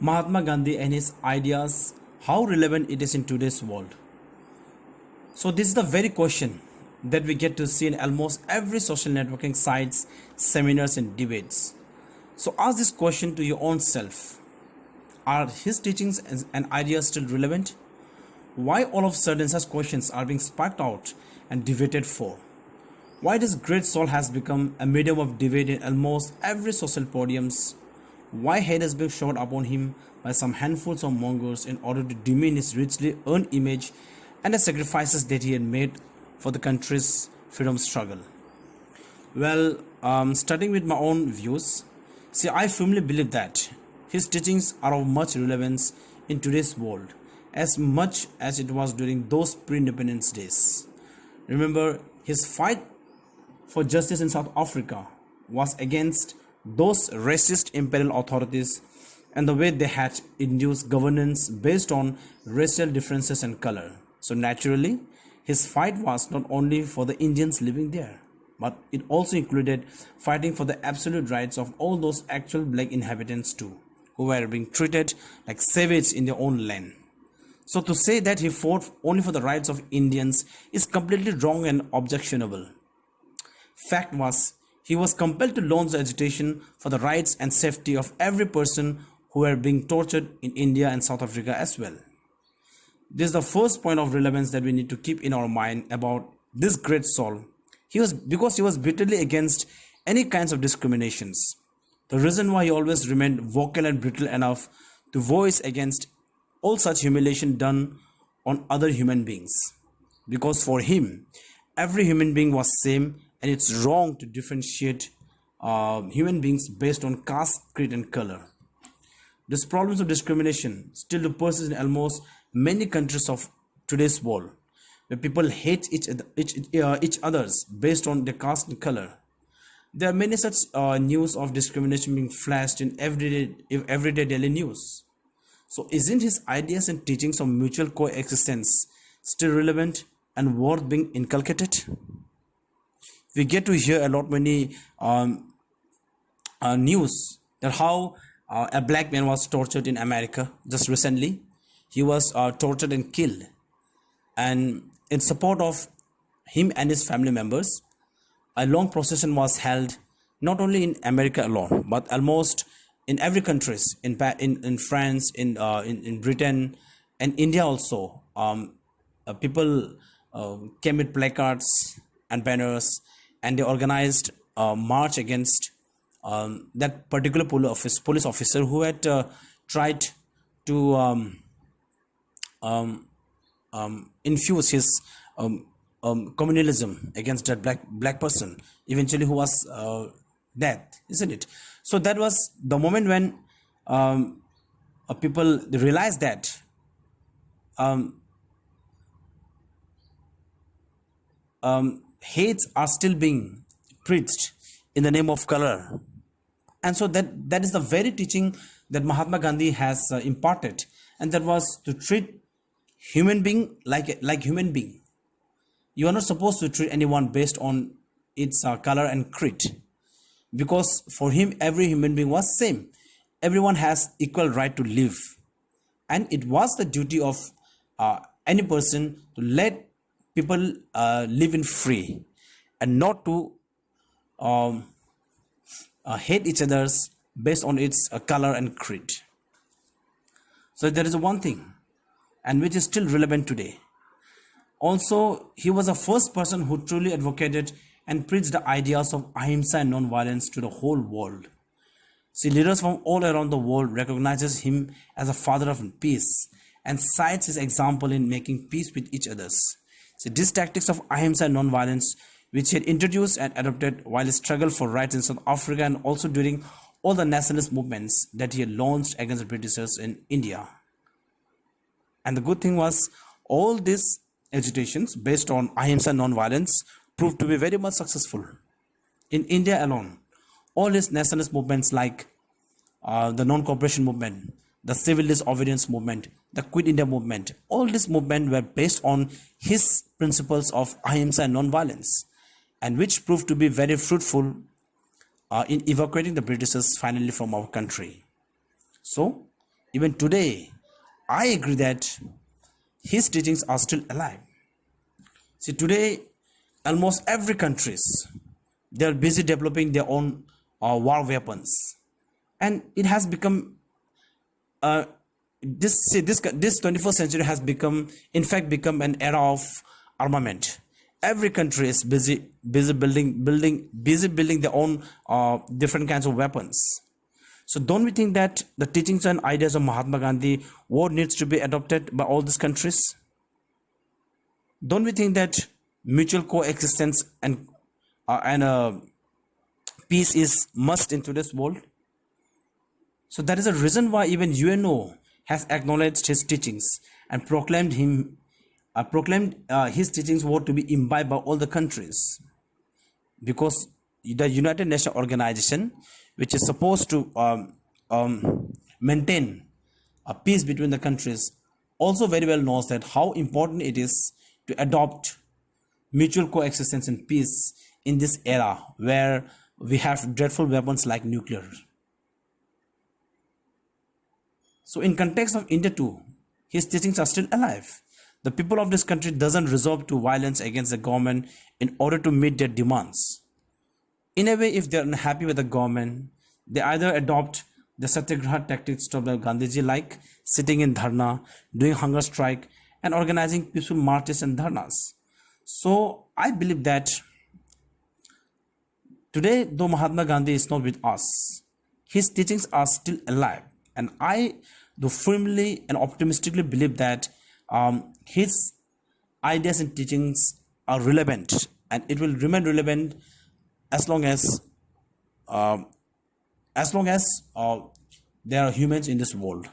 Mahatma Gandhi and his ideas, how relevant it is in today's world. So this is the very question that we get to see in almost every social networking sites, seminars and debates. So ask this question to your own self. Are his teachings and ideas still relevant? Why all of a sudden such questions are being sparked out and debated for? Why this great soul has become a medium of debate in almost every social podiums? Why hate has been showered upon him by some handfuls of mongers in order to demean his richly earned image and the sacrifices that he had made for the country's freedom struggle? Well, starting with my own views, see, I firmly believe that his teachings are of much relevance in today's world, as much as it was during those pre-independence days. Remember, his fight for justice in South Africa was against those racist imperial authorities and the way they had induced governance based on racial differences and color. So naturally, his fight was not only for the Indians living there, but it also included fighting for the absolute rights of all those actual black inhabitants too, who were being treated like savages in their own land. So to say that he fought only for the rights of Indians is completely wrong and objectionable. Fact was, he was compelled to launch the agitation for the rights and safety of every person who were being tortured in India and South Africa as well. This is the first point of relevance that we need to keep in our mind about this great soul. Because he was bitterly against any kinds of discriminations. The reason why he always remained vocal and brutal enough to voice against all such humiliation done on other human beings. Because for him, every human being was same, and it's wrong to differentiate human beings based on caste, creed and color. These problems of discrimination still do persist in almost many countries of today's world, where people hate each others based on their caste and color. There are many such news of discrimination being flashed in everyday daily news. So isn't his ideas and teachings of mutual coexistence still relevant and worth being inculcated? We get to hear a lot many news that how a black man was tortured in America just recently. He was tortured and killed, and in support of him and his family members, a long procession was held not only in America alone, but almost in every countries, in France, in Britain, and India also. People came with placards and banners, and they organized a march against that particular police officer who had tried to infuse his communalism against that black person, eventually who was dead, isn't it? So that was the moment when people realized that hates are still being preached in the name of color. And so that is the very teaching that Mahatma Gandhi has imparted, and that was to treat human being like human being. You are not supposed to treat anyone based on its color and creed, because for him every human being was same. Everyone has equal right to live, and it was the duty of any person to let people live in free, and not to hate each others based on its color and creed. So there is one thing, and which is still relevant today. Also, he was the first person who truly advocated and preached the ideas of ahimsa and non-violence to the whole world. See, leaders from all around the world recognizes him as a father of peace and cites his example in making peace with each others. See, these tactics of ahimsa and non-violence, which he had introduced and adopted while he struggled for rights in South Africa, and also during all the nationalist movements that he had launched against the Britishers in India. And the good thing was, all these agitations based on ahimsa non-violence proved to be very much successful. In India alone, all these nationalist movements like the non-cooperation movement, the civil disobedience movement, the Quit India movement, all these movements were based on his principles of ahimsa and non-violence, and which proved to be very fruitful in evacuating the Britishers finally from our country. So even today, I agree that his teachings are still alive. See, today, almost every countries they are busy developing their own war weapons, and it has become this 21st century has become, in fact, become an era of armament. Every country is busy building their own different kinds of weapons. So don't we think that the teachings and ideas of Mahatma Gandhi, what needs to be adopted by all these countries? Don't we think that mutual coexistence and peace is must in today's world? So that is a reason why even UNO has acknowledged his teachings and proclaimed his teachings were to be imbibed by all the countries, because the United Nations organization, which is supposed to maintain a peace between the countries, also very well knows that how important it is to adopt mutual coexistence and peace in this era where we have dreadful weapons like nuclear. So in context of India too, his teachings are still alive. The people of this country doesn't resort to violence against the government in order to meet their demands. In a way, if they're unhappy with the government, they either adopt the satyagraha tactics to Gandhiji, like sitting in dharna, doing hunger strike, and organizing peaceful marches and dharnas. So I believe that today, though Mahatma Gandhi is not with us, his teachings are still alive, and I do firmly and optimistically believe that his ideas and teachings are relevant, and it will remain relevant as long as there are humans in this world.